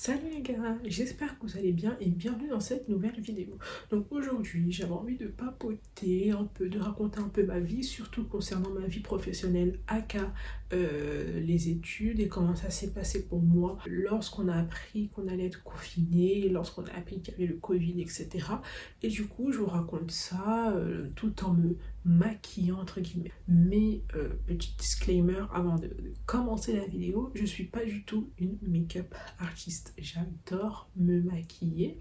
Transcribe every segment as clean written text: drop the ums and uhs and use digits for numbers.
Salut les gars, j'espère que vous allez bien et bienvenue dans cette nouvelle vidéo. Donc aujourd'hui j'avais envie de papoter un peu, de raconter un peu ma vie, surtout concernant ma vie professionnelle aka les études et comment ça s'est passé pour moi lorsqu'on a appris qu'on allait être confiné, lorsqu'on a appris qu'il y avait le Covid, etc. Et du coup je vous raconte ça tout en me maquillant entre guillemets. Mais petit disclaimer avant de commencer la vidéo, je suis pas du tout une make-up artiste. J'adore me maquiller,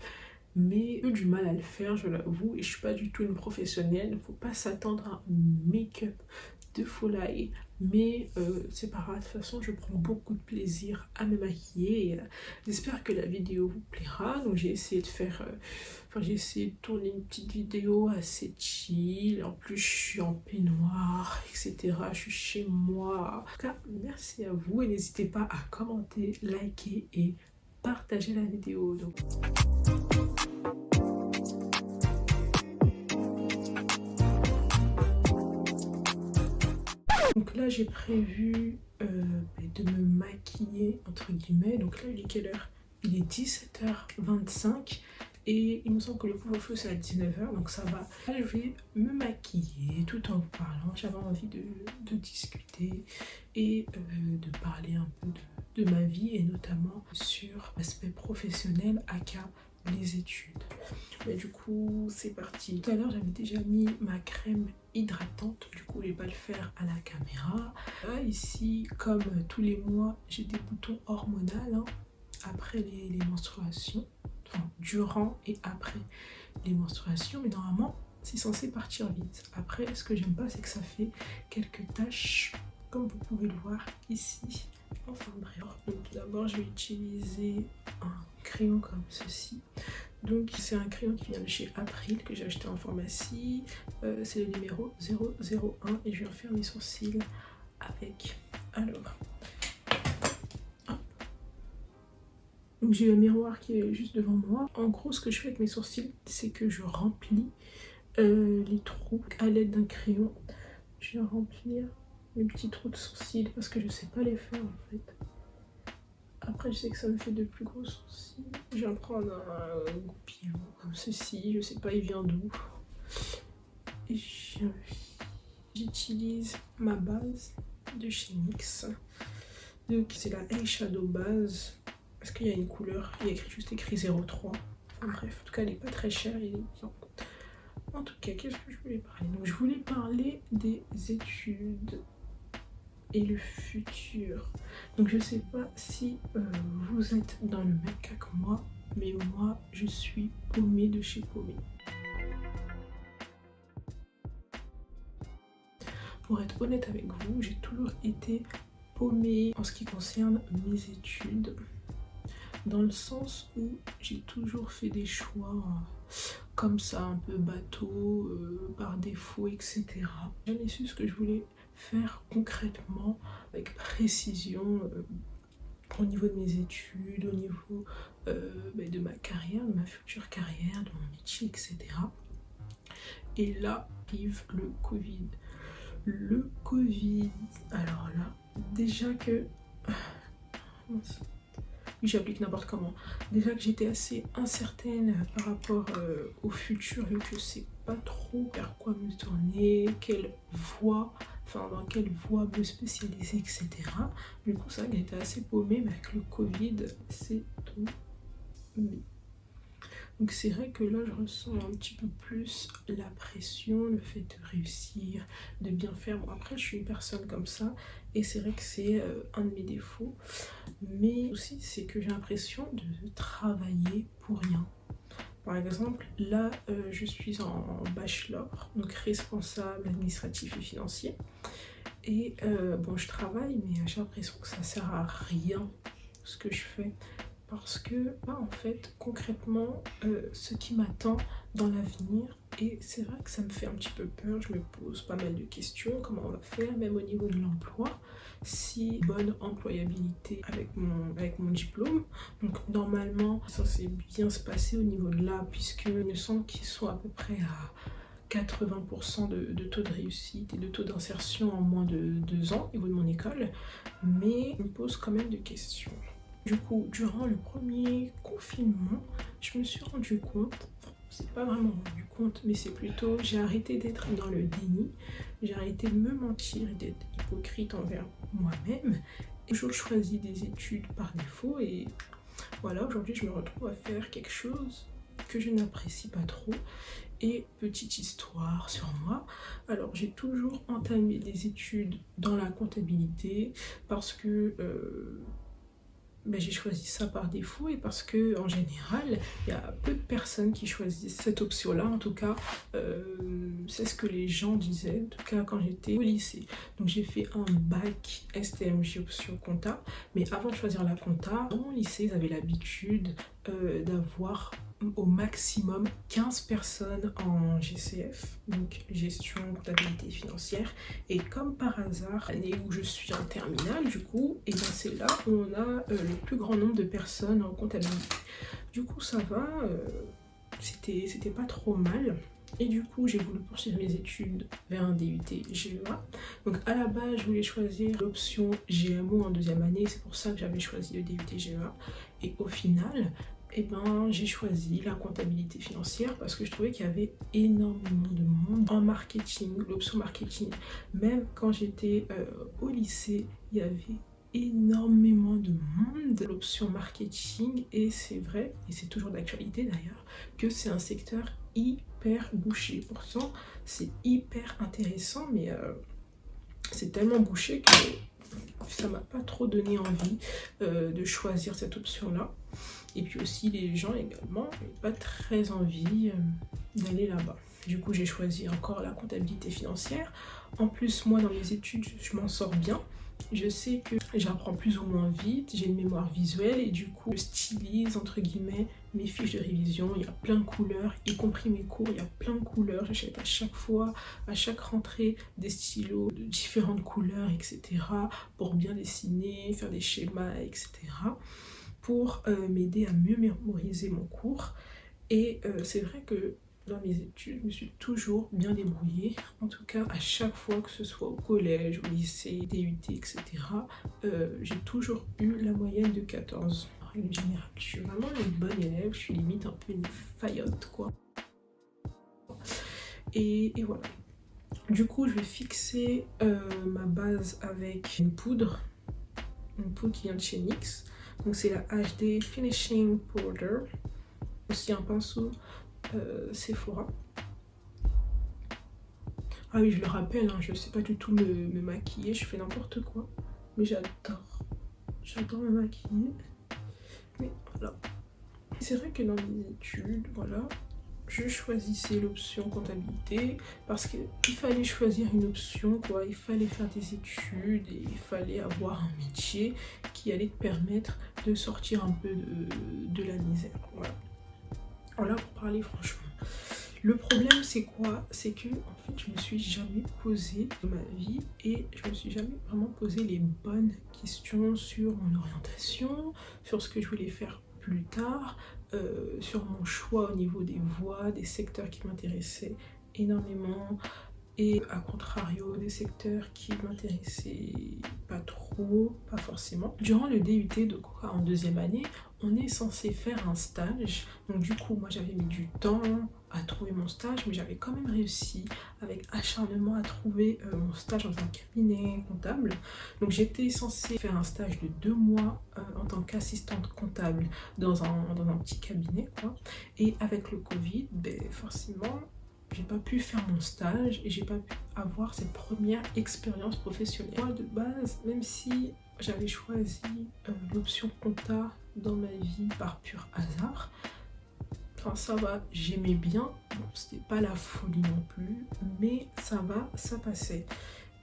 mais j'ai du mal à le faire, je l'avoue, et je suis pas du tout une professionnelle. Faut pas s'attendre à un make-up de folie, mais c'est pas grave. De toute façon, je prends beaucoup de plaisir à me maquiller. Et, j'espère que la vidéo vous plaira. Donc j'ai essayé de faire, j'ai essayé de tourner une petite vidéo assez chill. En plus, je suis en peignoir, etc. Je suis chez moi. En tout cas, merci à vous et n'hésitez pas à commenter, liker et partager la vidéo. Donc là j'ai prévu de me maquiller entre guillemets. Donc là il est quelle heure? Il est 17h25 et il me semble que le couvre-feu c'est à 19h, donc ça va. Là je vais me maquiller tout en vous parlant. J'avais envie de discuter et de parler un peu de ma vie et notamment sur l'aspect professionnel aka les études. Mais du coup c'est parti. Tout à l'heure j'avais déjà mis ma crème hydratante, du coup je vais pas le faire à la caméra. Là ici comme tous les mois j'ai des boutons hormonaux hein, après les menstruations, enfin durant et après les menstruations, mais normalement c'est censé partir vite. Après ce que j'aime pas c'est que ça fait quelques taches comme vous pouvez le voir ici. Enfin bref, donc tout d'abord je vais utiliser un crayon comme ceci. Donc c'est un crayon qui vient de chez April que j'ai acheté en pharmacie. C'est le numéro 001 et je vais refaire mes sourcils avec. Alors, hop. Donc j'ai un miroir qui est juste devant moi. En gros ce que je fais avec mes sourcils c'est que je remplis les trous à l'aide d'un crayon. Je vais remplir mes petits trous de sourcils parce que je sais pas les faire en fait. Après je sais que ça me fait de plus gros sourcils. Je vais prendre un goupillon comme ceci, je sais pas il vient d'où. Et j'utilise ma base de chez NYX. Donc c'est la Eyeshadow base. Parce qu'il y a une couleur, il y a juste écrit 03. Enfin bref, en tout cas elle est pas très chère, elle est bien. En tout cas, qu'est-ce que je voulais parler? Donc je voulais parler des études et le futur. Donc je sais pas si vous êtes dans le même cas que moi, mais moi je suis paumée de chez paumée. Pour être honnête avec vous, j'ai toujours été paumée en ce qui concerne mes études, dans le sens où j'ai toujours fait des choix comme ça, un peu bateau, par défaut, etc. J'ai jamais su ce que je voulais faire concrètement, avec précision, au niveau de mes études, au niveau de ma carrière, de ma future carrière, de mon métier, etc. Et là arrive le Covid. Le Covid, alors là, déjà que... j'applique n'importe comment. Déjà que j'étais assez incertaine par rapport au futur, vu que je sais pas trop vers quoi me tourner, quelle voie, enfin dans quelle voie me spécialiser, etc. Du coup, ça j'étais assez paumée, mais avec le Covid, c'est tout. Donc c'est vrai que là je ressens un petit peu plus la pression, le fait de réussir, de bien faire. Bon après je suis une personne comme ça et c'est vrai que c'est un de mes défauts. Mais aussi c'est que j'ai l'impression de travailler pour rien. Par exemple là je suis en bachelor, donc responsable administratif et financier. Et bon je travaille mais j'ai l'impression que ça sert à rien ce que je fais. Parce que là en fait concrètement ce qui m'attend dans l'avenir, et c'est vrai que ça me fait un petit peu peur, je me pose pas mal de questions, comment on va faire même au niveau de l'emploi, si bonne employabilité avec mon diplôme. Donc normalement ça s'est bien se passer au niveau de là, puisque il me semble qu'ils sont à peu près à 80% de taux de réussite et de taux d'insertion en moins de 2 ans au niveau de mon école, mais je me pose quand même des questions. Du coup, durant le premier confinement, je me suis rendu compte, enfin, c'est pas vraiment rendu compte, mais c'est plutôt, j'ai arrêté d'être dans le déni, j'ai arrêté de me mentir et d'être hypocrite envers moi-même. Et je choisis des études par défaut et voilà, aujourd'hui je me retrouve à faire quelque chose que je n'apprécie pas trop. Et petite histoire sur moi, alors j'ai toujours entamé des études dans la comptabilité parce que j'ai choisi ça par défaut et parce que en général il y a peu de personnes qui choisissent cette option là. En tout cas c'est ce que les gens disaient, en tout cas quand j'étais au lycée. Donc j'ai fait un bac STMG option compta, mais avant de choisir la compta, dans mon lycée ils avaient l'habitude d'avoir au maximum 15 personnes en GCF, donc gestion, comptabilité financière. Et comme par hasard, l'année où je suis en terminale, du coup, et bien c'est là où on a le plus grand nombre de personnes en comptabilité. Du coup, ça va, c'était pas trop mal. Et du coup, j'ai voulu poursuivre mes études vers un DUT GEA. Donc à la base, je voulais choisir l'option GMO en deuxième année. C'est pour ça que j'avais choisi le DUT GEA. Et au final, eh ben, j'ai choisi la comptabilité financière parce que je trouvais qu'il y avait énormément de monde en marketing, l'option marketing. Même quand j'étais au lycée, il y avait énormément de monde, l'option marketing, et c'est vrai, et c'est toujours d'actualité d'ailleurs, que c'est un secteur hyper bouché. Pourtant, c'est hyper intéressant, mais c'est tellement bouché que ça m'a pas trop donné envie de choisir cette option-là. Et puis aussi, les gens également n'avaient pas très envie d'aller là-bas. Du coup, j'ai choisi encore la comptabilité financière. En plus, moi, dans mes études, je m'en sors bien. Je sais que j'apprends plus ou moins vite, j'ai une mémoire visuelle et du coup, je stylise, entre guillemets, mes fiches de révision. Il y a plein de couleurs, y compris mes cours, il y a plein de couleurs. J'achète à chaque fois, à chaque rentrée, des stylos de différentes couleurs, etc. pour bien dessiner, faire des schémas, etc. pour m'aider à mieux mémoriser mon cours. Et c'est vrai que dans mes études, je me suis toujours bien débrouillée. En tout cas, à chaque fois, que ce soit au collège, au lycée, DUT, etc., j'ai toujours eu la moyenne de 14. En règle générale, je suis vraiment une bonne élève, je suis limite un peu une faillotte, quoi. Et voilà. Du coup, je vais fixer ma base avec une poudre qui vient de chez NYX. Donc c'est la HD Finishing Powder. Aussi un pinceau Sephora. Ah oui, je le rappelle, hein, je sais pas du tout me maquiller, je fais n'importe quoi. Mais j'adore me maquiller. Mais voilà. C'est vrai que dans mes études, voilà, je choisissais l'option comptabilité parce qu'il fallait choisir une option, quoi. Il fallait faire des études et il fallait avoir un métier qui allait te permettre de sortir un peu de la misère. Voilà. Voilà, pour parler franchement. Le problème, c'est quoi? C'est que en fait, je me suis jamais posé ma vie et je me suis jamais vraiment posé les bonnes questions sur mon orientation, sur ce que je voulais faire plus tard, sur mon choix au niveau des voies, des secteurs qui m'intéressaient énormément, et à contrario des secteurs qui m'intéressaient pas trop, pas forcément. Durant le DUT, donc en deuxième année, on est censé faire un stage. Donc du coup, moi j'avais mis du temps à trouver mon stage, mais j'avais quand même réussi avec acharnement à trouver mon stage dans un cabinet comptable. Donc j'étais censée faire un stage de 2 mois en tant qu'assistante comptable dans un petit cabinet, quoi. Et avec le Covid, forcément, j'ai pas pu faire mon stage et j'ai pas pu avoir cette première expérience professionnelle. Moi de base, même si j'avais choisi l'option compta dans ma vie par pur hasard, enfin ça va, j'aimais bien, bon, c'était pas la folie non plus, mais ça va, ça passait.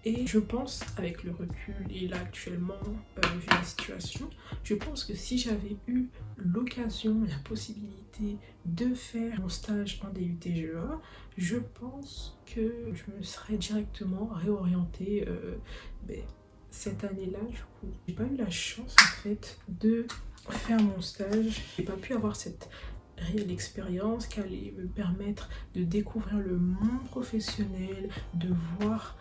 Et je pense, avec le recul et là actuellement, vu la situation, je pense que si j'avais eu l'occasion, la possibilité de faire mon stage en DUT GEA, je pense que je me serais directement réorientée cette année-là. Du coup, j'ai pas eu la chance en fait de faire mon stage. J'ai pas pu avoir cette réelle expérience qui allait me permettre de découvrir le monde professionnel, de voir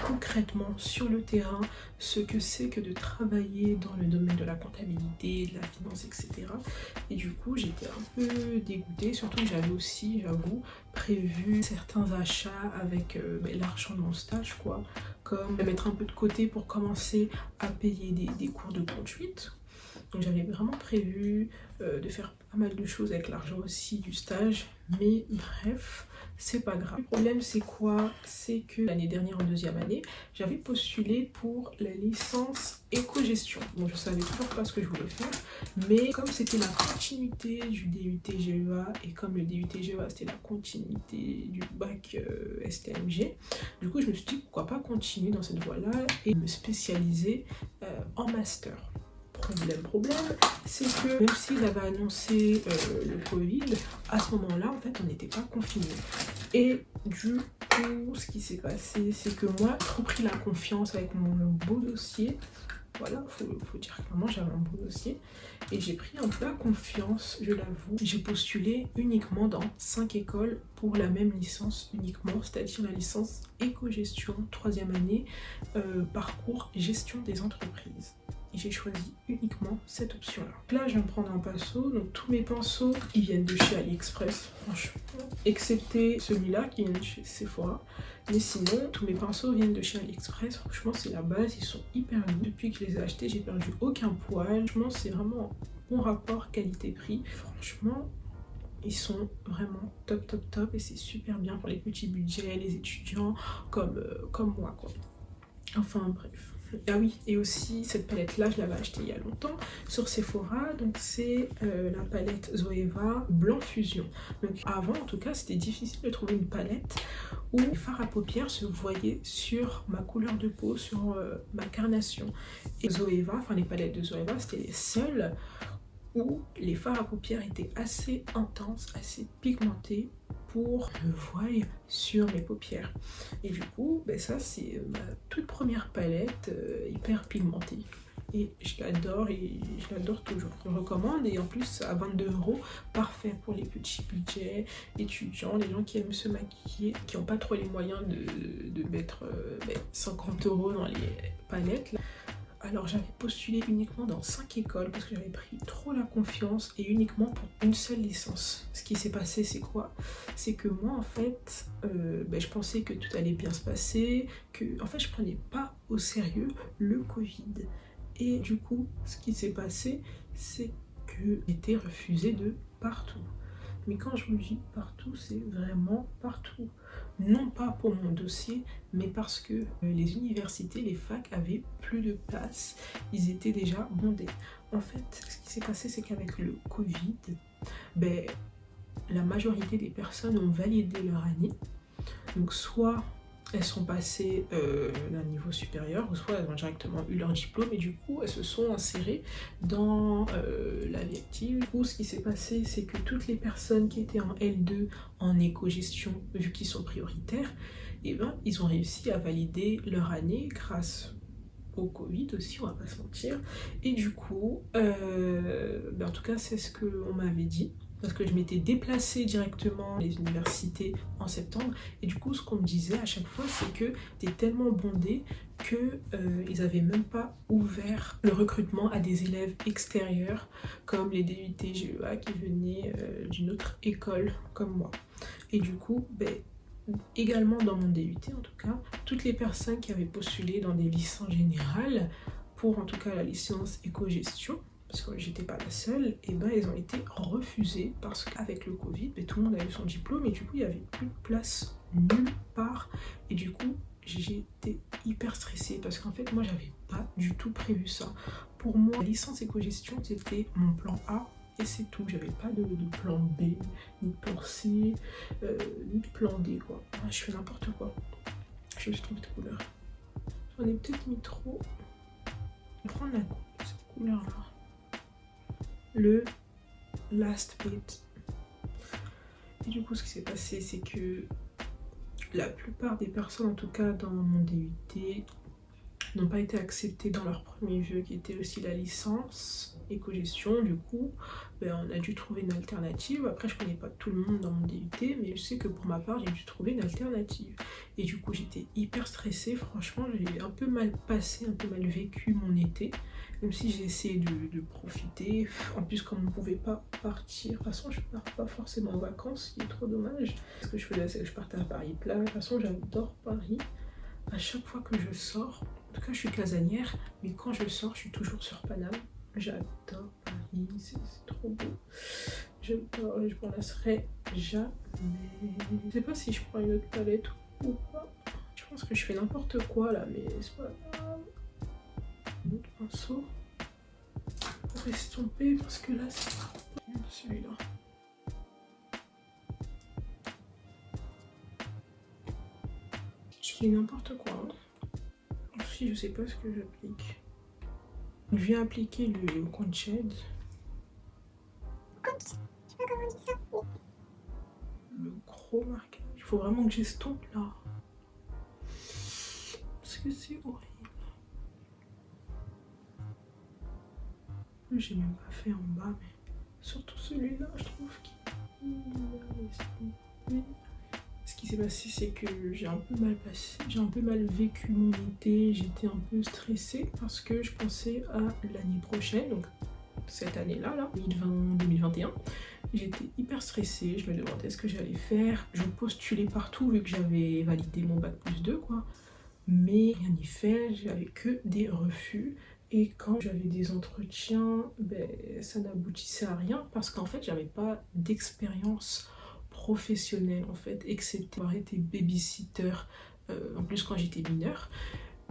concrètement sur le terrain ce que c'est que de travailler dans le domaine de la comptabilité, de la finance, etc. Et du coup j'étais un peu dégoûtée, surtout que j'avais aussi, j'avoue, prévu certains achats avec l'argent de mon stage, quoi, comme mettre un peu de côté pour commencer à payer des cours de conduite. Donc j'avais vraiment prévu de faire pas mal de choses avec l'argent aussi du stage, mais bref, c'est pas grave. Le problème c'est quoi? C'est que l'année dernière en deuxième année, j'avais postulé pour la licence éco-gestion. Bon, je savais toujours pas ce que je voulais faire, mais comme c'était la continuité du DUT GEA et comme le DUT GEA c'était la continuité du bac STMG, du coup je me suis dit pourquoi pas continuer dans cette voie-là et me spécialiser en master. Problème, c'est que même s'ils avaient annoncé le Covid, à ce moment-là, en fait, on n'était pas confinés. Et du coup, ce qui s'est passé, c'est que moi, j'ai trop pris la confiance avec mon beau dossier. Voilà, faut dire clairement, j'avais un beau dossier. Et j'ai pris un peu la confiance, je l'avoue. J'ai postulé uniquement dans 5 écoles pour la même licence uniquement, c'est-à-dire la licence éco-gestion, 3e année, parcours gestion des entreprises. Et j'ai choisi uniquement cette option là. Là je viens de prendre un pinceau, donc tous mes pinceaux ils viennent de chez AliExpress, franchement, excepté celui-là qui vient de chez Sephora, mais sinon tous mes pinceaux viennent de chez AliExpress. Franchement c'est la base, ils sont hyper beaux. Depuis que je les ai achetés j'ai perdu aucun poil, franchement c'est vraiment un bon rapport qualité-prix. Franchement ils sont vraiment top et c'est super bien pour les petits budgets, les étudiants comme moi quoi. Enfin bref. Ah oui, et aussi cette palette là je l'avais achetée il y a longtemps sur Sephora, donc c'est la palette Zoeva Blanc Fusion. Donc avant en tout cas c'était difficile de trouver une palette où les fards à paupières se voyaient sur ma couleur de peau, sur ma carnation. Et Zoeva, enfin les palettes de Zoeva c'était les seules où les fards à paupières étaient assez intenses, assez pigmentés pour le voile sur mes paupières. Et du coup, ça c'est ma toute première palette hyper pigmentée. Et je l'adore toujours. Je le recommande et en plus à 22 €, parfait pour les petits budgets étudiants, les gens qui aiment se maquiller, qui n'ont pas trop les moyens de mettre 50 € dans les palettes là. Alors j'avais postulé uniquement dans 5 écoles parce que j'avais pris trop la confiance et uniquement pour une seule licence. Ce qui s'est passé c'est quoi? C'est que moi en fait, je pensais que tout allait bien se passer, que en fait je prenais pas au sérieux le Covid. Et du coup ce qui s'est passé c'est que j'ai été refusée de partout. Mais quand je vous dis partout, c'est vraiment partout. Non pas pour mon dossier, mais parce que les universités, les facs avaient plus de place. Ils étaient déjà bondés. En fait, ce qui s'est passé, c'est qu'avec le Covid, la majorité des personnes ont validé leur année. Donc soit elles sont passées d'un niveau supérieur, ou soit elles ont directement eu leur diplôme et du coup elles se sont insérées dans la vie active. Du coup, ce qui s'est passé, c'est que toutes les personnes qui étaient en L2 en éco-gestion, vu qu'ils sont prioritaires, ils ont réussi à valider leur année grâce au Covid aussi, on va pas se mentir. Et du coup, en tout cas c'est ce qu'on m'avait dit. Parce que je m'étais déplacée directement les universités en septembre et du coup ce qu'on me disait à chaque fois c'est que t'es tellement bondé que ils avaient même pas ouvert le recrutement à des élèves extérieurs comme les DUT GEA qui venaient d'une autre école comme moi. Et du coup également dans mon DUT en tout cas, toutes les personnes qui avaient postulé dans des licences générales pour en tout cas la licence éco-gestion, parce que j'étais pas la seule, et ils ont été refusés parce qu'avec le Covid, tout le monde a eu son diplôme et du coup il n'y avait plus de place nulle part. Et du coup j'étais hyper stressée parce qu'en fait moi j'avais pas du tout prévu ça. Pour moi la licence éco-gestion c'était mon plan A et c'est tout, j'avais pas de plan B, ni de plan C, ni de plan D quoi. Je fais n'importe quoi. Je me suis trompée de couleur. J'en ai peut-être mis trop. Je vais prendre cette couleur là. Le last bit. Et du coup ce qui s'est passé c'est que la plupart des personnes en tout cas dans mon DUT n'ont pas été acceptés dans leur premier vœu qui était aussi la licence éco-gestion. Du coup, on a dû trouver une alternative. Après, je connais pas tout le monde dans mon DUT, mais je sais que pour ma part, j'ai dû trouver une alternative. Et du coup, j'étais hyper stressée. Franchement, j'ai un peu mal passé, un peu mal vécu mon été. Même si j'ai essayé de profiter. En plus, comme on ne pouvait pas partir, de toute façon, je pars pas forcément en vacances, ce qui est trop dommage. Ce que je faisais, c'est que je partais à Paris plage. De toute façon, j'adore Paris. À chaque fois que je sors, en tout cas, je suis casanière, mais quand je sors, je suis toujours sur Paname. J'adore Paris, c'est trop beau. Je m'en lasserai jamais. Je sais pas si je prends une autre palette ou pas. Je pense que je fais n'importe quoi là, mais c'est pas grave. Un autre pinceau pour estomper parce que là c'est pas celui-là. Je fais n'importe quoi. Hein. Si je sais pas ce que j'applique. Je viens appliquer le conchède. Le gros marquage. Il faut vraiment que j'estompe là. Parce que c'est horrible. J'ai même pas fait en bas, mais surtout celui-là, je trouve qu'il ce qui s'est passé, c'est que j'ai un peu mal vécu mon été, j'étais un peu stressée parce que je pensais à l'année prochaine, donc cette année-là, 2020-2021. J'étais hyper stressée, je me demandais ce que j'allais faire, je postulais partout vu que j'avais validé mon bac +2 quoi, mais rien n'y fait, j'avais que des refus. Et quand j'avais des entretiens, ça n'aboutissait à rien parce qu'en fait, j'avais pas d'expérience professionnelle en fait, excepté avoir été babysitter, en plus quand j'étais mineure.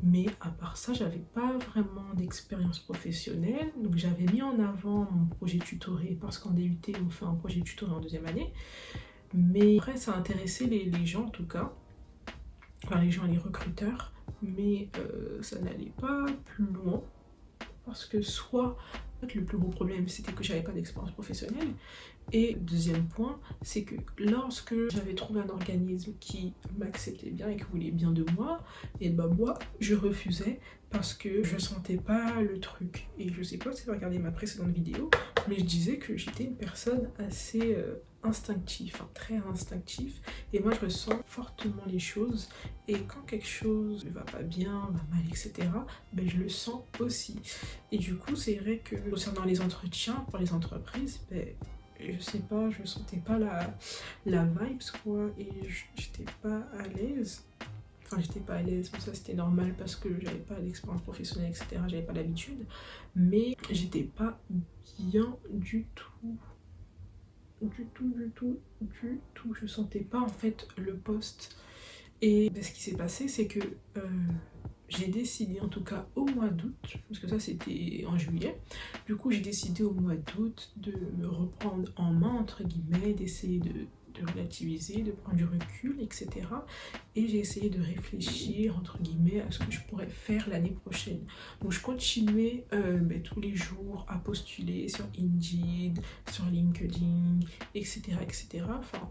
Mais à part ça, j'avais pas vraiment d'expérience professionnelle. Donc j'avais mis en avant mon projet tutoré parce qu'en DUT, on fait un projet tutoré en deuxième année. Mais après, ça intéressait les gens en tout cas, enfin les gens, les recruteurs, mais ça n'allait pas plus loin. Parce que soit, le plus gros problème, c'était que j'avais pas d'expérience professionnelle. Et deuxième point, c'est que lorsque j'avais trouvé un organisme qui m'acceptait bien et qui voulait bien de moi, et moi, je refusais parce que je sentais pas le truc. Et je sais pas si vous regardez ma précédente vidéo, mais je disais que j'étais une personne assez instinctive, enfin très instinctive. Et moi, je ressens fortement les choses. Et quand quelque chose ne va pas bien, va mal, etc., je le sens aussi. Et du coup, c'est vrai que concernant les entretiens pour les entreprises, je sais pas, je sentais pas la vibes quoi, et j'étais pas à l'aise. Enfin, j'étais pas à l'aise, mais ça c'était normal parce que j'avais pas d'expérience professionnelle, etc. J'avais pas l'habitude, mais j'étais pas bien du tout. Du tout. Je sentais pas en fait le poste. Et ce qui s'est passé, c'est que j'ai décidé, en tout cas au mois d'août, parce que ça c'était en juillet, du coup j'ai décidé au mois d'août de me reprendre en main, entre guillemets, d'essayer de relativiser, de prendre du recul, etc. Et j'ai essayé de réfléchir, entre guillemets, à ce que je pourrais faire l'année prochaine. Donc je continuais tous les jours à postuler sur Indeed, sur LinkedIn, etc. Enfin,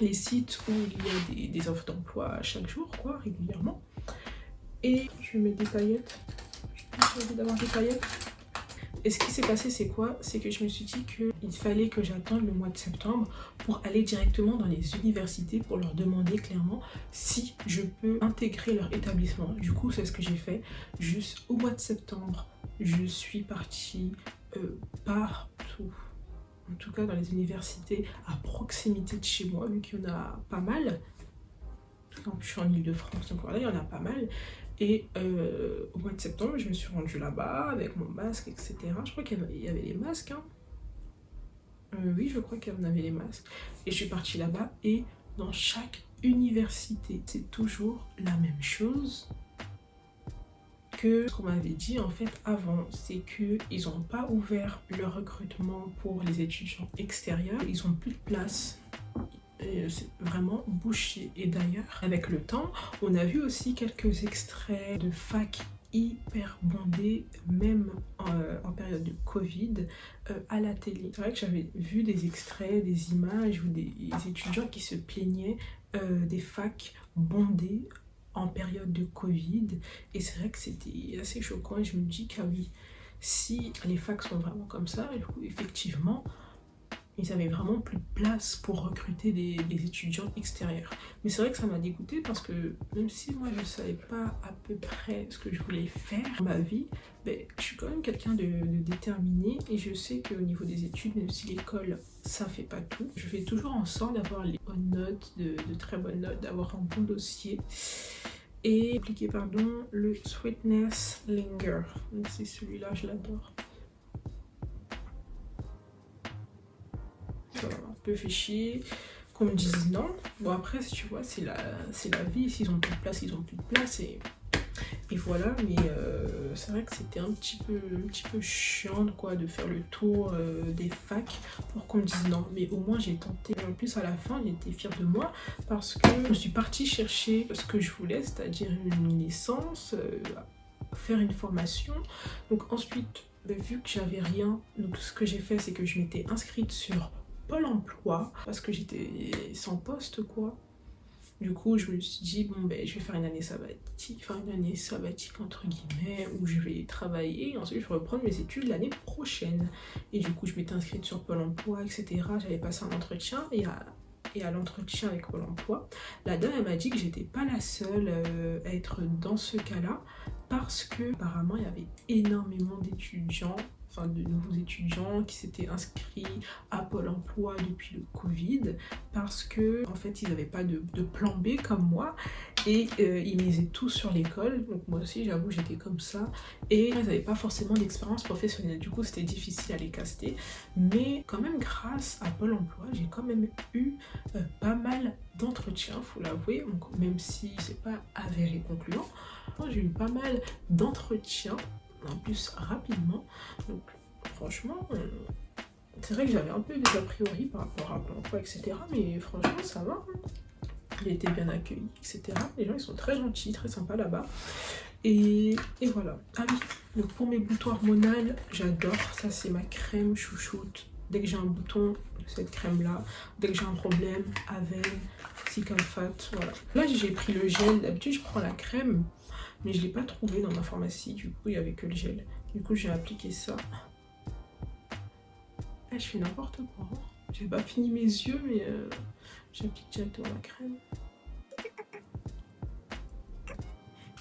les sites où il y a des offres d'emploi chaque jour, quoi, régulièrement. Et je mets des paillettes. J'ai envie d'avoir des paillettes. Et ce qui s'est passé, c'est quoi? C'est que je me suis dit qu'il fallait que j'attende le mois de septembre pour aller directement dans les universités pour leur demander clairement si je peux intégrer leur établissement. Du coup, c'est ce que j'ai fait. Juste au mois de septembre, je suis partie partout. En tout cas, dans les universités à proximité de chez moi, vu qu'il y en a pas mal. Donc, je suis en Ile-de-France, donc voilà, il y en a pas mal. Et au mois de septembre, je me suis rendue là-bas avec mon masque, etc. Je crois qu'il y avait les masques. Hein. Oui, je crois qu'il y en avait les masques. Et je suis partie là-bas et dans chaque université, c'est toujours la même chose que ce qu'on m'avait dit en fait avant. C'est qu'ils n'ont pas ouvert leur recrutement pour les étudiants extérieurs. Ils n'ont plus de place. C'est vraiment bouché. Et d'ailleurs, avec le temps, on a vu aussi quelques extraits de fac hyper bondés, même en période de Covid, à la télé. C'est vrai que j'avais vu des extraits, des images ou des étudiants qui se plaignaient des facs bondés en période de Covid. Et c'est vrai que c'était assez choquant et je me dis que oui, si les facs sont vraiment comme ça, du coup, effectivement, ils n'avaient vraiment plus de place pour recruter des étudiants extérieurs. Mais c'est vrai que ça m'a dégoûtée parce que même si moi je ne savais pas à peu près ce que je voulais faire dans ma vie, ben, je suis quand même quelqu'un de déterminé et je sais qu'au niveau des études, même si l'école ça fait pas tout, je fais toujours en sorte d'avoir les bonnes notes, de très bonnes notes, d'avoir un bon dossier. Et appliquer pardon le Sweetness Linger. Donc c'est celui-là, je l'adore. Un peu fait chier qu'on me dise non. Bon après tu vois c'est la vie, s'ils ont plus de place ils ont plus de place et voilà. Mais c'est vrai que c'était un petit peu chiant quoi de faire le tour des facs pour qu'on me dise non, mais au moins j'ai tenté. En plus à la fin j'étais fière de moi parce que je suis partie chercher ce que je voulais, c'est-à-dire une licence, faire une formation. Donc ensuite vu que j'avais rien, donc ce que j'ai fait c'est que je m'étais inscrite sur Pôle emploi parce que j'étais sans poste quoi. Du coup je me suis dit bon ben je vais faire une année sabbatique, entre guillemets où je vais travailler et ensuite je vais reprendre mes études l'année prochaine. Et du coup je m'étais inscrite sur Pôle emploi etc. J'avais passé un entretien et à l'entretien avec Pôle emploi, la dame elle m'a dit que j'étais pas la seule à être dans ce cas-là parce que apparemment il y avait énormément d'étudiants, enfin de nouveaux étudiants qui s'étaient inscrits à Pôle emploi depuis le Covid parce que en fait ils n'avaient pas de plan B comme moi et ils misaient tout sur l'école. Donc moi aussi j'avoue j'étais comme ça et ils n'avaient pas forcément d'expérience professionnelle, du coup c'était difficile à les caster. Mais quand même grâce à Pôle emploi j'ai quand même eu pas mal d'entretiens, faut l'avouer, donc même si c'est pas avéré concluant, j'ai eu pas mal d'entretiens en plus rapidement. Donc franchement c'est vrai que j'avais un peu des a priori par rapport à Pôle emploi etc, mais franchement ça va hein. J'ai été bien accueilli etc, les gens ils sont très gentils, très sympas là-bas et voilà. Ah oui, donc pour mes boutons hormonales j'adore, ça c'est ma crème chouchoute. Dès que j'ai un bouton, cette crème là, dès que j'ai un problème, Aven, Cicatricate, voilà. Là j'ai pris le gel, d'habitude je prends la crème mais je ne l'ai pas trouvé dans ma pharmacie, du coup il n'y avait que le gel. Du coup j'ai appliqué ça. Je fais n'importe quoi. J'ai pas fini mes yeux mais j'applique directement la crème.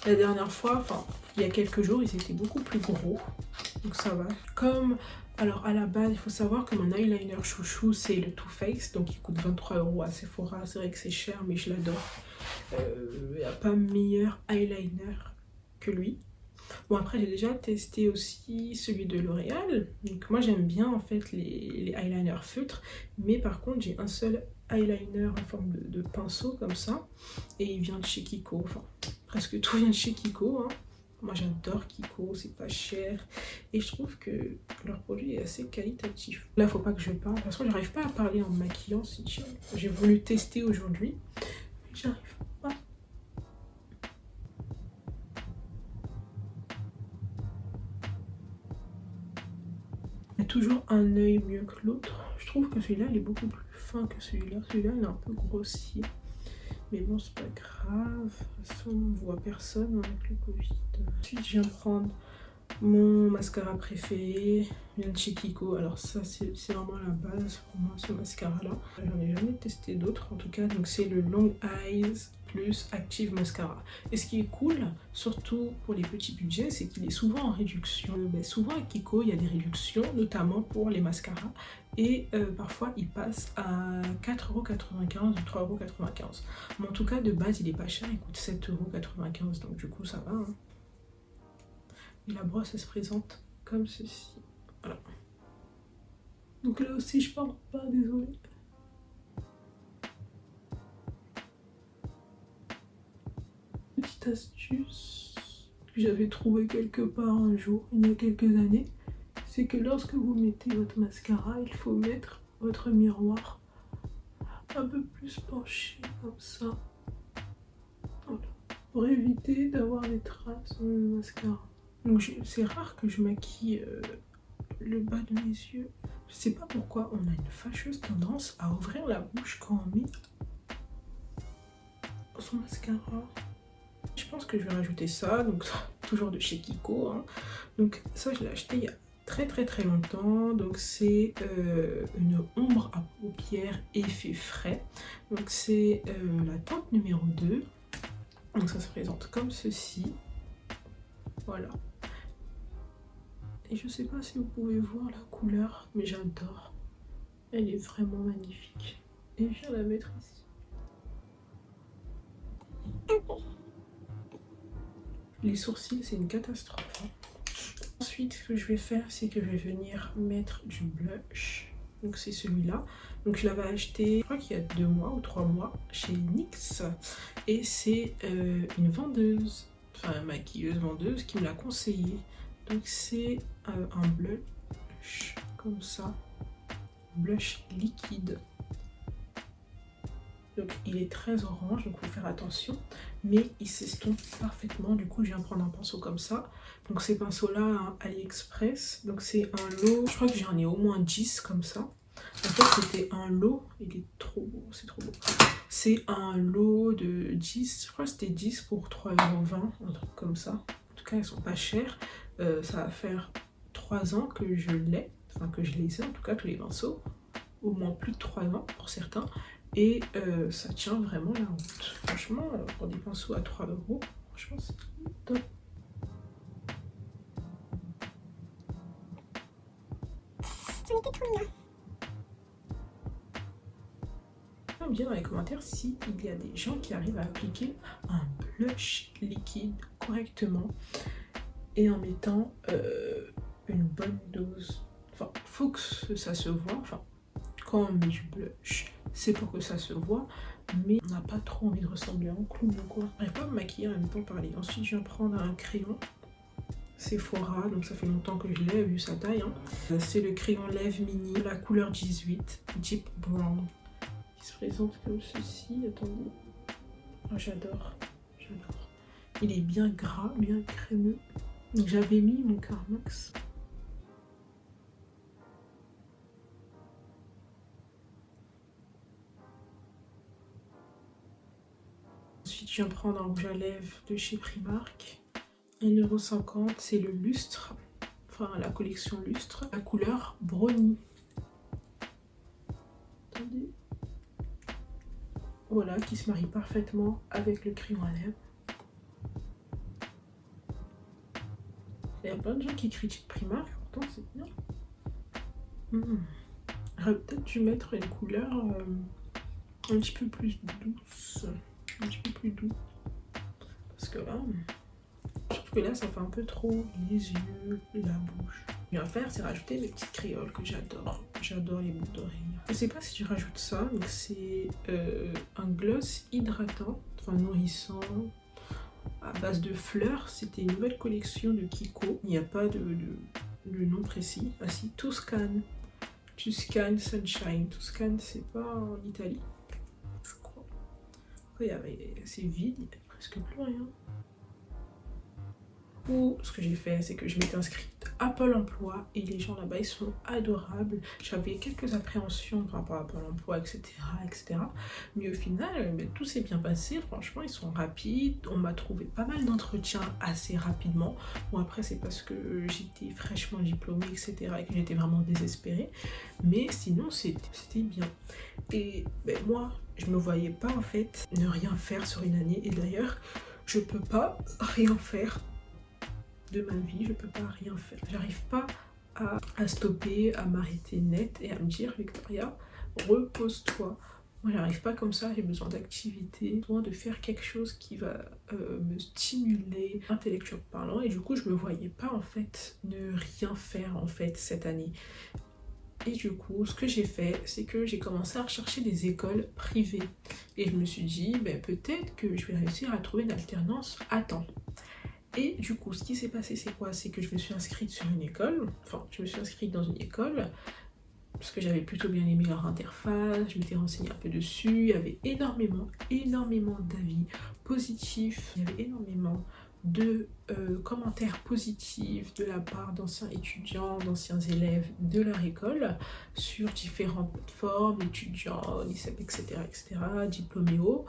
La dernière fois, enfin il y a quelques jours, ils étaient beaucoup plus gros. Donc ça va. Comme, alors à la base, il faut savoir que mon eyeliner chouchou c'est le Too Faced, donc il coûte 23 € à Sephora. C'est vrai que c'est cher mais je l'adore. Il n'y a pas meilleur eyeliner que lui. Bon après j'ai déjà testé aussi celui de L'Oréal, donc moi j'aime bien en fait les eyeliners feutres, mais par contre j'ai un seul eyeliner en forme de pinceau comme ça et il vient de chez Kiko, enfin presque tout vient de chez Kiko hein. Moi j'adore Kiko, c'est pas cher et je trouve que leur produit est assez qualitatif. Là faut pas que je parle, parce que j'arrive pas à parler en me maquillant, c'est chiant. J'ai voulu tester aujourd'hui, mais j'arrive pas. Toujours un œil mieux que l'autre. Je trouve que celui-là il est beaucoup plus fin que celui-là. Celui-là il est un peu grossier. Mais bon c'est pas grave. De toute façon on voit personne avec le Covid. Ensuite je viens de prendre mon mascara préféré. Il vient de chez Kiko. Alors ça c'est vraiment la base pour moi ce mascara là. J'en ai jamais testé d'autres en tout cas. Donc c'est le Long Eyes plus Active Mascara. Et ce qui est cool, surtout pour les petits budgets, c'est qu'il est souvent en réduction. Souvent à Kiko, il y a des réductions, notamment pour les mascaras. Et parfois, il passe à 4,95 € ou 3,95 €. Mais en tout cas, de base, il est pas cher, il coûte 7,95 €. Donc du coup, ça va. Hein. Et la brosse, elle se présente comme ceci. Voilà. Donc là aussi, je parle pas, désolée. Petite astuce que j'avais trouvée quelque part un jour, il y a quelques années, c'est que lorsque vous mettez votre mascara, il faut mettre votre miroir un peu plus penché comme ça, voilà, pour éviter d'avoir des traces dans le mascara. Donc c'est rare que je maquille le bas de mes yeux. Je sais pas pourquoi on a une fâcheuse tendance à ouvrir la bouche quand on met son mascara. Je pense que je vais rajouter ça, donc toujours de chez Kiko, hein. Donc ça, je l'ai acheté il y a très longtemps. Donc c'est une ombre à paupières effet frais. Donc c'est la teinte numéro 2. Donc ça se présente comme ceci. Voilà. Et je sais pas si vous pouvez voir la couleur, mais j'adore. Elle est vraiment magnifique. Et je viens la mettre ici. Les sourcils, c'est une catastrophe, hein. Ensuite, ce que je vais faire, c'est que je vais venir mettre du blush. Donc c'est celui-là. Donc je l'avais acheté, je crois qu'il y a 2 mois ou 3 mois chez NYX. Et c'est une vendeuse, enfin maquilleuse vendeuse qui me l'a conseillé. Donc c'est un blush comme ça. Blush liquide. Donc il est très orange, donc il faut faire attention. Mais il s'estompe parfaitement. Du coup, je viens prendre un pinceau comme ça. Donc ces pinceaux-là, hein, AliExpress. Donc c'est un lot, je crois que j'en ai au moins 10 comme ça. En fait, c'était un lot, il est trop beau, c'est trop beau. C'est un lot de 10, je crois que c'était 10 pour 3,20 €, un truc comme ça. En tout cas, elles sont pas chères. Ça va faire 3 ans que je l'ai, enfin que je les ai en tout cas, tous les pinceaux. Au moins plus de 3 ans pour certains. Et ça tient vraiment la route. Franchement, pour des pinceaux à 3 €, franchement, c'est top. J'en étais trop bien. Bien dans les commentaires si il y a des gens qui arrivent à appliquer un blush liquide correctement et en mettant une bonne dose. Enfin, faut que ça se voit. Enfin, quand on met du blush, c'est pour que ça se voit, mais on n'a pas trop envie de ressembler à un clown ou quoi. Je n'arrive pas à me maquiller en même temps parler. Ensuite, je viens prendre un crayon Sephora, donc ça fait longtemps que je l'ai vu sa taille, hein. C'est le crayon lèvres mini, la couleur 18, Deep Brown. Il se présente comme ceci, attendez. Oh, j'adore, j'adore. Il est bien gras, bien crémeux. Donc j'avais mis mon Carmax. Ensuite, je viens prendre un rouge à lèvres de chez Primark. 1,50 €, c'est le lustre, enfin la collection lustre, la couleur brownie. Attendez. Voilà, qui se marie parfaitement avec le crayon à lèvres. Il y a plein de gens qui critiquent Primark, pourtant c'est bien. J'aurais peut-être dû mettre une couleur un petit peu plus douce. Un petit peu plus doux. Parce que là, je trouve que là ça fait un peu trop les yeux, la bouche. Ce que je viens faire, c'est rajouter les petites créoles que j'adore. J'adore les boucles d'oreilles. Je sais pas si je rajoute ça, donc c'est un gloss hydratant, enfin nourrissant, à base de fleurs. C'était une nouvelle collection de Kiko. Il n'y a pas de nom précis. Ah si, Tuscan. Tuscan Sunshine. Tuscan, c'est pas en Italie, je crois. Après, c'est vide, il n'y a presque plus rien. Ou ce que j'ai fait, c'est que je m'étais inscrite à Pôle emploi et les gens là-bas ils sont adorables. J'avais quelques appréhensions par rapport à Pôle emploi, etc. Mais au final, tout s'est bien passé. Franchement, ils sont rapides. On m'a trouvé pas mal d'entretiens assez rapidement. Bon, après, c'est parce que j'étais fraîchement diplômée, etc. et que j'étais vraiment désespérée. Mais sinon, c'était bien. Et moi, je me voyais pas en fait ne rien faire sur une année. Et d'ailleurs, je peux pas rien faire de ma vie, je peux pas rien faire. J'arrive pas à stopper, à m'arrêter net et à me dire Victoria, repose-toi. Moi j'arrive pas comme ça, j'ai besoin d'activité, besoin de faire quelque chose qui va me stimuler intellectuellement parlant, et du coup je me voyais pas en fait ne rien faire en fait cette année. Et du coup, ce que j'ai fait, c'est que j'ai commencé à rechercher des écoles privées. Et je me suis dit, peut-être que je vais réussir à trouver une alternance à temps. Et du coup, ce qui s'est passé, c'est quoi? C'est que je me suis inscrite sur une école, enfin, je me suis inscrite dans une école, parce que j'avais plutôt bien aimé leur interface, je m'étais renseignée un peu dessus, il y avait énormément d'avis positifs, il y avait énormément de commentaires positifs de la part d'anciens étudiants, d'anciens élèves de leur école, sur différentes plateformes, étudiants, lycée, etc., diplômés hauts.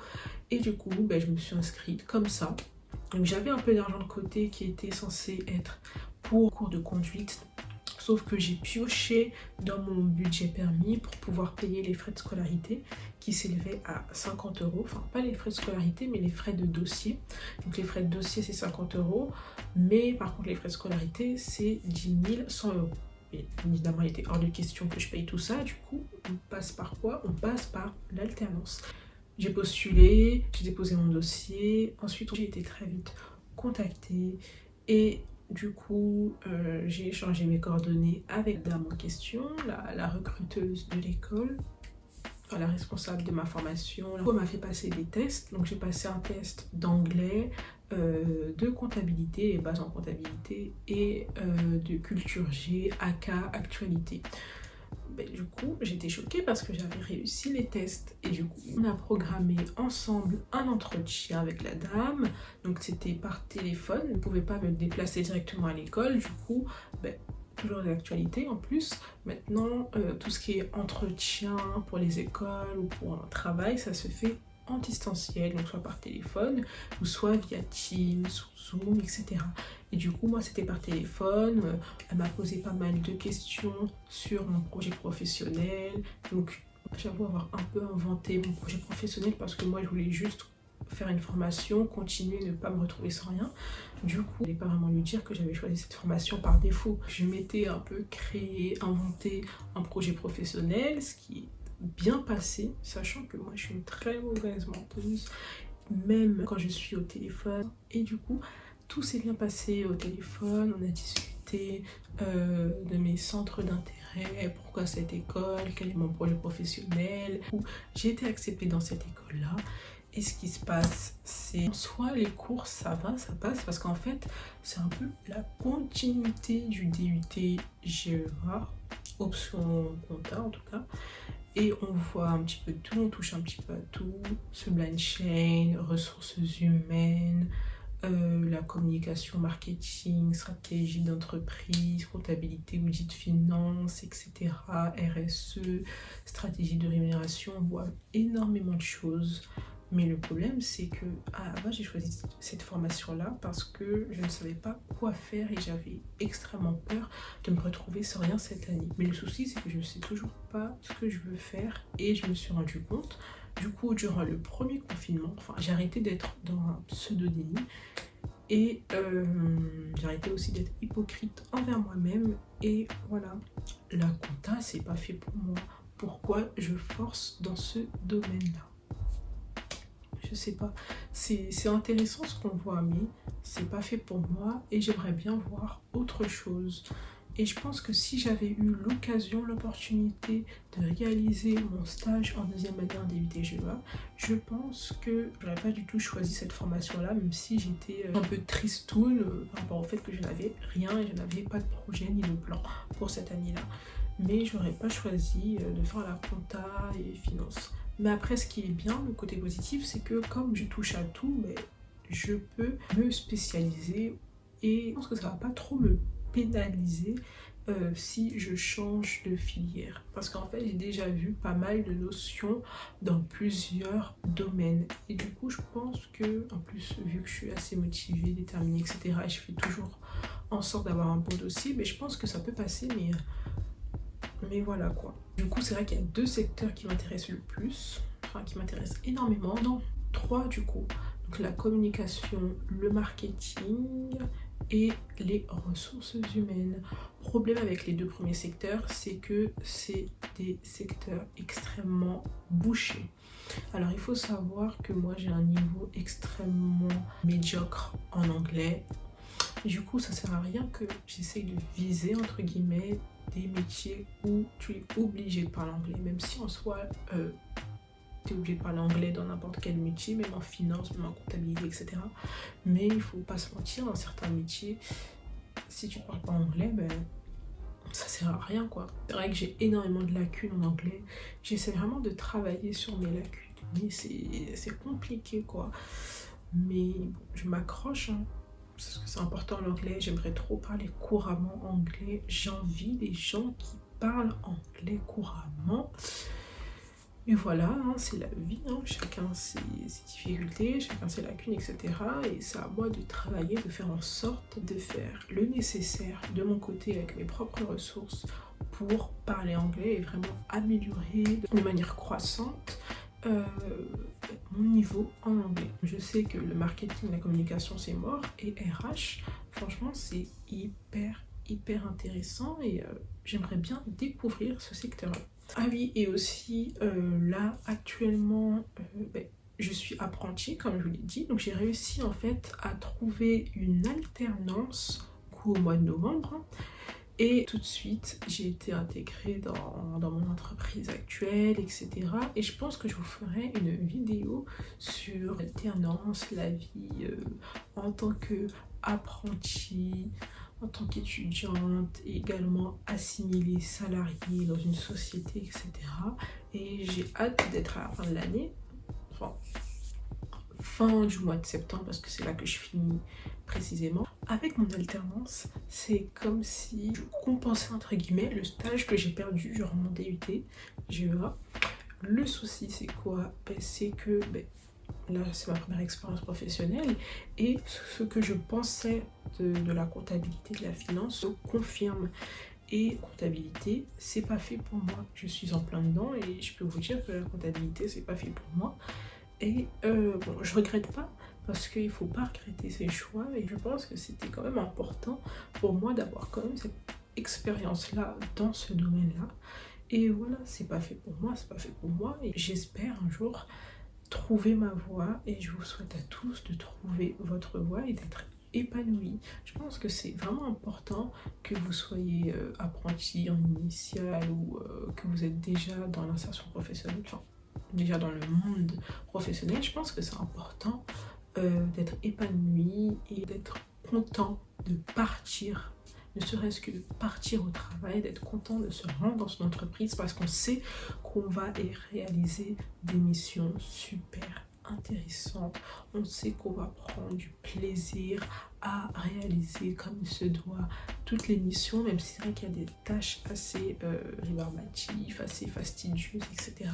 Et du coup, je me suis inscrite comme ça. Donc j'avais un peu d'argent de côté qui était censé être pour cours de conduite. Sauf que j'ai pioché dans mon budget permis pour pouvoir payer les frais de scolarité qui s'élevaient à 50 €. Enfin, pas les frais de scolarité, mais les frais de dossier. Donc les frais de dossier, c'est 50 €. Mais par contre, les frais de scolarité, c'est 10 100 €. Et évidemment, il était hors de question que je paye tout ça. Du coup, on passe par quoi? On passe par l'alternance. J'ai postulé, j'ai déposé mon dossier. Ensuite, j'ai été très vite contactée. Et du coup, j'ai échangé mes coordonnées avec la dame en question, la recruteuse de l'école, enfin la responsable de ma formation. Elle m'a fait passer des tests. Donc j'ai passé un test d'anglais, de comptabilité, les bases en comptabilité, et de culture G, AK, actualité. Ben, du coup, j'étais choquée parce que j'avais réussi les tests. Et du coup, on a programmé ensemble un entretien avec la dame. Donc, c'était par téléphone. Je ne pouvais pas me déplacer directement à l'école. Du coup, ben, toujours d'actualité en plus. Maintenant, tout ce qui est entretien pour les écoles ou pour un travail, ça se fait en distanciel, donc soit par téléphone ou soit via Teams, Zoom, etc. Et du coup, moi, c'était par téléphone. Elle m'a posé pas mal de questions sur mon projet professionnel. Donc, j'avoue avoir un peu inventé mon projet professionnel parce que moi, je voulais juste faire une formation, continuer, ne pas me retrouver sans rien. Du coup, je n'allais pas vraiment lui dire que j'avais choisi cette formation par défaut. Je m'étais un peu créé, inventé un projet professionnel, ce qui est bien passé, sachant que moi je suis une très mauvaise menteuse, même quand je suis au téléphone. Et du coup, tout s'est bien passé au téléphone. On a discuté de mes centres d'intérêt, pourquoi cette école, quel est mon projet professionnel. J'ai été acceptée dans cette école-là. Et ce qui se passe, c'est en soi les cours, ça va, ça passe, parce qu'en fait, c'est un peu la continuité du DUT GEA, option compta en tout cas. Et on voit un petit peu de tout, on touche un petit peu à tout, supply chain, ressources humaines, la communication, marketing, stratégie d'entreprise, comptabilité, audit de finance, etc., RSE, stratégie de rémunération. On voit énormément de choses. Mais le problème, c'est que à la base, j'ai choisi cette formation-là parce que je ne savais pas quoi faire et j'avais extrêmement peur de me retrouver sans rien cette année. Mais le souci, c'est que je ne sais toujours pas ce que je veux faire et je me suis rendu compte. Du coup, durant le premier confinement, enfin, j'ai arrêté d'être dans un pseudo-déni et j'ai arrêté aussi d'être hypocrite envers moi-même. Et voilà, la compta, c'est pas fait pour moi. Pourquoi je force dans ce domaine-là? Je sais pas, c'est intéressant ce qu'on voit, mais c'est pas fait pour moi et j'aimerais bien voir autre chose. Et je pense que si j'avais eu l'occasion, l'opportunité de réaliser mon stage en deuxième année en DUT GEA, je pense que j'aurais pas du tout choisi cette formation-là, même si j'étais un peu tristoune par rapport au fait que je n'avais rien et je n'avais pas de projet ni de plan pour cette année-là. Mais j'aurais pas choisi de faire la compta et finance. Mais après, ce qui est bien, le côté positif, c'est que comme je touche à tout, mais je peux me spécialiser et je pense que ça va pas trop me pénaliser si je change de filière. Parce qu'en fait, j'ai déjà vu pas mal de notions dans plusieurs domaines. Et du coup, je pense que, en plus, vu que je suis assez motivée, déterminée, etc., et je fais toujours en sorte d'avoir un bon dossier, mais je pense que ça peut passer, mais voilà quoi. Du coup, c'est vrai qu'il y a deux secteurs qui m'intéressent le plus, enfin qui m'intéressent énormément. Non, trois du coup. Donc la communication, le marketing et les ressources humaines. Problème avec les deux premiers secteurs, c'est que c'est des secteurs extrêmement bouchés. Alors il faut savoir que moi j'ai un niveau extrêmement médiocre en anglais. Du coup, ça sert à rien que j'essaye de viser, entre guillemets, des métiers où tu es obligé de parler anglais. Même si en soi, tu es obligé de parler anglais dans n'importe quel métier, même en finance, même en comptabilité, etc. Mais il faut pas se mentir, dans certains métiers, si tu parles pas anglais, ben, ça sert à rien, quoi. C'est vrai que j'ai énormément de lacunes en anglais. J'essaie vraiment de travailler sur mes lacunes. Mais c'est compliqué, quoi. Mais bon, je m'accroche, hein. Parce que c'est important l'anglais, j'aimerais trop parler couramment anglais. J'envie les gens qui parlent anglais couramment. Et voilà, hein, c'est la vie, hein, chacun ses difficultés, chacun ses lacunes, etc. Et c'est à moi de travailler, de faire en sorte de faire le nécessaire de mon côté avec mes propres ressources pour parler anglais et vraiment améliorer de manière croissante mon niveau en anglais. Je sais que le marketing, la communication c'est mort et RH, franchement c'est hyper intéressant et j'aimerais bien découvrir ce secteur-là. Ah oui, et aussi là actuellement je suis apprentie comme je vous l'ai dit, donc j'ai réussi en fait à trouver une alternance au mois de novembre. Et tout de suite, j'ai été intégrée dans mon entreprise actuelle, etc. Et je pense que je vous ferai une vidéo sur l'alternance, la vie en tant qu'apprentie, en tant qu'étudiante, et également assimilée, salariée dans une société, etc. Et j'ai hâte d'être à la fin de l'année, enfin, fin du mois de septembre, parce que c'est là que je finis précisément. Avec mon alternance, c'est comme si je compensais entre guillemets le stage que j'ai perdu durant mon DUT GEA. Le souci c'est quoi? C'est que là c'est ma première expérience professionnelle et ce que je pensais de la comptabilité, de la finance se confirme. Et comptabilité, c'est pas fait pour moi. Je suis en plein dedans et je peux vous dire que la comptabilité, c'est pas fait pour moi. Et bon, je regrette pas parce qu'il faut pas regretter ses choix et je pense que c'était quand même important pour moi d'avoir quand même cette expérience-là dans ce domaine-là. Et voilà, c'est pas fait pour moi, c'est pas fait pour moi et j'espère un jour trouver ma voie et je vous souhaite à tous de trouver votre voie et d'être épanoui. Je pense que c'est vraiment important que vous soyez apprenti en initiale ou que vous êtes déjà dans l'insertion professionnelle, enfin déjà dans le monde professionnel. Je pense que c'est important d'être épanoui et d'être content de partir, ne serait-ce que de partir au travail, d'être content de se rendre dans son entreprise parce qu'on sait qu'on va y réaliser des missions super intéressantes. On sait qu'on va prendre du plaisir à réaliser comme il se doit toutes les missions, même si c'est vrai qu'il y a des tâches assez rébarbatives, assez fastidieuses, etc.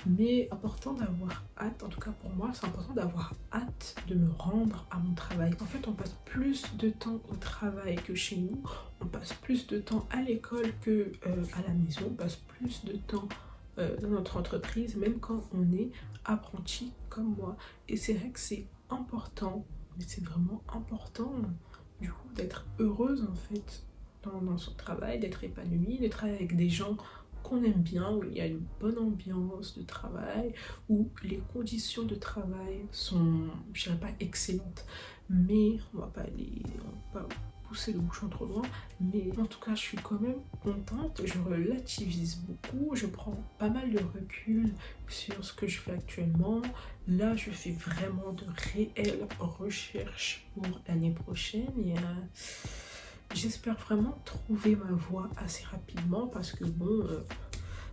Mais important d'avoir hâte, en tout cas pour moi, c'est important d'avoir hâte de me rendre à mon travail. En fait, on passe plus de temps au travail que chez nous, on passe plus de temps à l'école que à la maison, on passe plus de temps dans notre entreprise, même quand on est apprenti comme moi. Et c'est vrai que c'est important, mais c'est vraiment important du coup d'être heureuse en fait dans son travail, d'être épanouie, de travailler avec des gens qu'on aime bien, où il y a une bonne ambiance de travail, où les conditions de travail sont, je dirais pas excellentes, mais on va pas pousser le bouchon trop loin, mais en tout cas je suis quand même contente, je relativise beaucoup, je prends pas mal de recul sur ce que je fais actuellement. Là je fais vraiment de réelles recherches pour l'année prochaine et j'espère vraiment trouver ma voie assez rapidement parce que bon,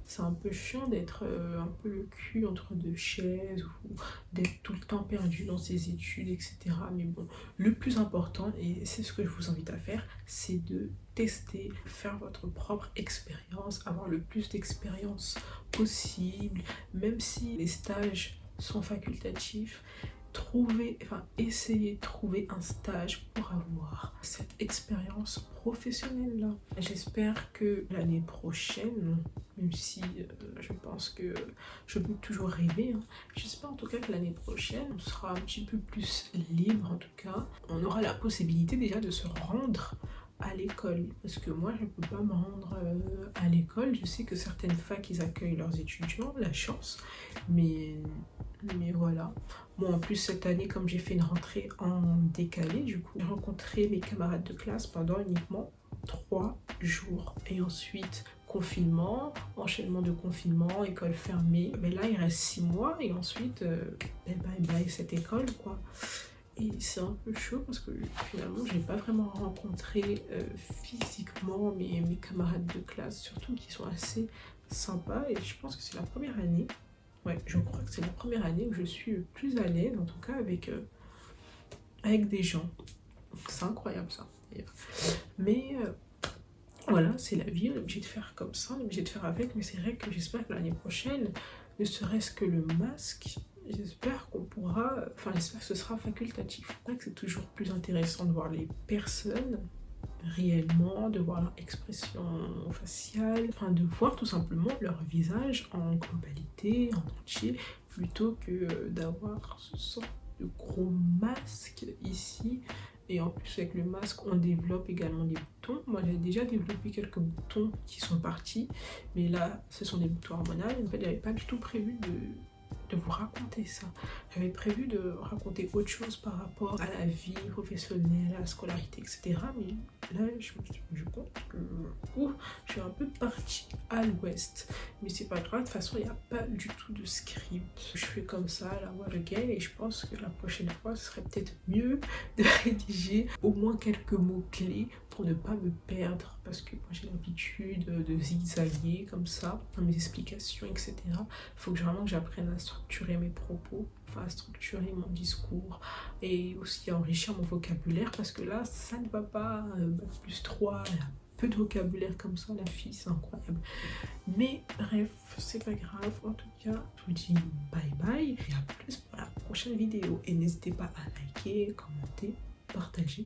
c'est un peu chiant d'être un peu le cul entre deux chaises ou d'être tout le temps perdu dans ses études, etc. Mais bon, le plus important, et c'est ce que je vous invite à faire, c'est de tester, faire votre propre expérience, avoir le plus d'expérience possible, même si les stages sont facultatifs. Essayer de trouver un stage pour avoir cette expérience professionnelle là. J'espère que l'année prochaine, même si je pense que je peux toujours rêver, hein, j'espère en tout cas que l'année prochaine on sera un petit peu plus libre, en tout cas on aura la possibilité déjà de se rendre à l'école, parce que moi je ne peux pas me rendre à l'école. Je sais que certaines facs ils accueillent leurs étudiants, la chance, mais voilà. Bon, en plus cette année, comme j'ai fait une rentrée en décalé, du coup j'ai rencontré mes camarades de classe pendant uniquement 3 jours et ensuite confinement, enchaînement de confinement, école fermée. Mais là il reste 6 mois et ensuite bye bye cette école quoi. Et c'est un peu chaud parce que finalement j'ai pas vraiment rencontré physiquement mes camarades de classe, surtout qui sont assez sympas, et je pense que c'est la première année, ouais je crois que c'est la première année où je suis le plus à l'aise en tout cas avec des gens. C'est incroyable ça d'ailleurs. Mais Voilà, c'est la vie, on est obligé de faire comme ça, on est obligé de faire avec, mais c'est vrai que j'espère que l'année prochaine, ne serait-ce que le masque, j'espère qu'on pourra, enfin j'espère que ce sera facultatif. C'est vrai que c'est toujours plus intéressant de voir les personnes réellement, de voir leur expression faciale, enfin de voir tout simplement leur visage en globalité, en entier, plutôt que d'avoir ce sort de gros masque ici. Et en plus avec le masque on développe également des boutons. Moi j'ai déjà développé quelques boutons qui sont partis, mais là ce sont des boutons hormonaux. En fait j'avais pas du tout prévu de vous raconter ça. J'avais prévu de raconter autre chose par rapport à la vie professionnelle, à la scolarité, etc. Mais là, je me suis rendu compte que je suis un peu partie à l'ouest. Mais c'est pas grave, de toute façon, il n'y a pas du tout de script. Je fais comme ça, la voix lequel, et je pense que la prochaine fois, ce serait peut-être mieux de rédiger au moins quelques mots-clés pour ne pas me perdre, parce que moi j'ai l'habitude de zigzaguer comme ça dans mes explications, etc. Il faut que vraiment que j'apprenne à structurer mes propos, enfin à structurer mon discours et aussi à enrichir mon vocabulaire, parce que là ça ne va pas. Plus 3, elle a peu de vocabulaire comme ça, la fille, c'est incroyable. Mais bref, c'est pas grave. En tout cas, je vous dis bye bye et à plus pour la prochaine vidéo. Et n'hésitez pas à liker, commenter, partager.